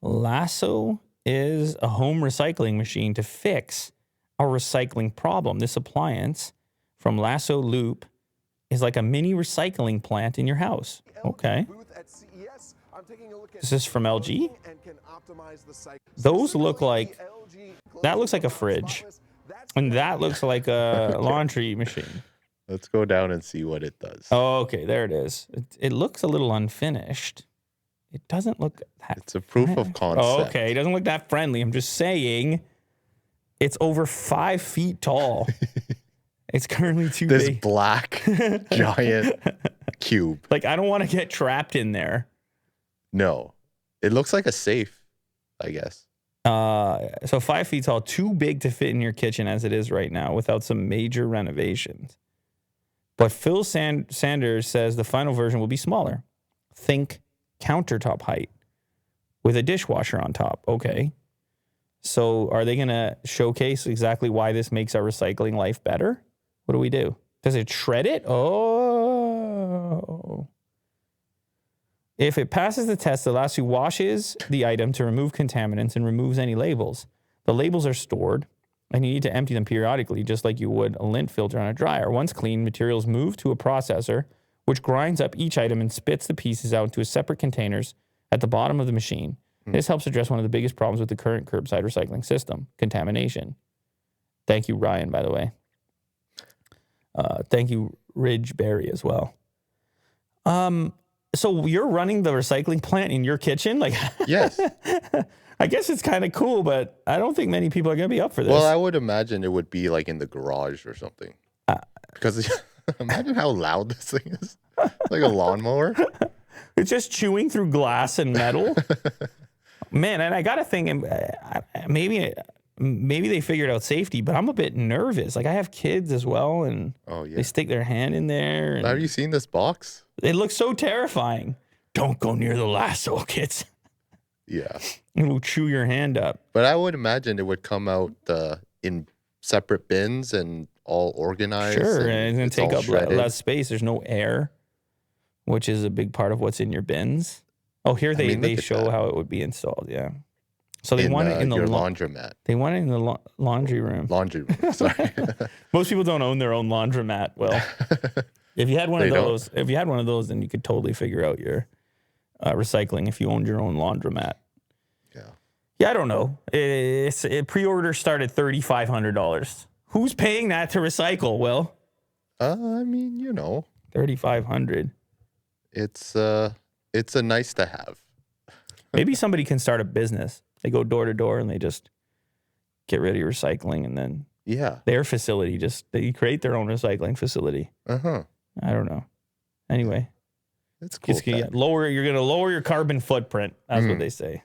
Lasso is a home recycling machine to fix a recycling problem. This appliance from Lasso Loop is like a mini recycling plant in your house. Okay. Is this from LG? Those look like, that looks like a fridge. And that looks like a laundry machine. Let's go down and see what it does. Oh, okay. There it is. It looks a little unfinished. It doesn't look that... It's a proof of concept. Oh, okay. It doesn't look that friendly. I'm just saying it's over 5 feet tall. It's currently too big. This black giant cube. Like, I don't want to get trapped in there. No. It looks like a safe, I guess. So 5 feet tall, too big to fit in your kitchen as it is right now without some major renovations. But Phil Sanders says the final version will be smaller. Think countertop height with a dishwasher on top. Okay. So are they going to showcase exactly why this makes our recycling life better? What do we do? Does it shred it? Oh. If it passes the test, the Lasso washes the item to remove contaminants and removes any labels. The labels are stored, and you need to empty them periodically, just like you would a lint filter on a dryer. Once clean, materials move to a processor, which grinds up each item and spits the pieces out into separate containers at the bottom of the machine. This helps address one of the biggest problems with the current curbside recycling system, contamination. Thank you, Ryan, by the way. Thank you, Ridge Berry, as well. So you're running the recycling plant in your kitchen? Like, yes. I guess it's kind of cool, but I don't think many people are going to be up for this. Well, I would imagine it would be like in the garage or something. Because imagine how loud this thing is. Like a lawnmower. It's just chewing through glass and metal. Man, and I got to think, maybe they figured out safety, but I'm a bit nervous. Like, I have kids as well, and they stick their hand in there. And have you seen this box? It looks so terrifying. Don't go near the Lasso, kids. Yeah. It will chew your hand up. But I would imagine it would come out in separate bins and all organized. Sure, and it's going to take up less space. There's no air, which is a big part of what's in your bins. Oh, here they show how it would be installed, yeah. So they want it in the laundromat. They want it in the laundry room. Laundry room, sorry. Most people don't own their own laundromat. Well, if you had one of those, then you could totally figure out your recycling if you owned your own laundromat. Yeah, I don't know. Pre-order started $3,500. Who's paying that to recycle, Will? I mean, $3,500. It's a nice to have. Maybe somebody can start a business. They go door to door and they just get rid of your recycling, and then their facility they create their own recycling facility. I don't know. Anyway, it's cool. You're going to lower your carbon footprint. That's what they say.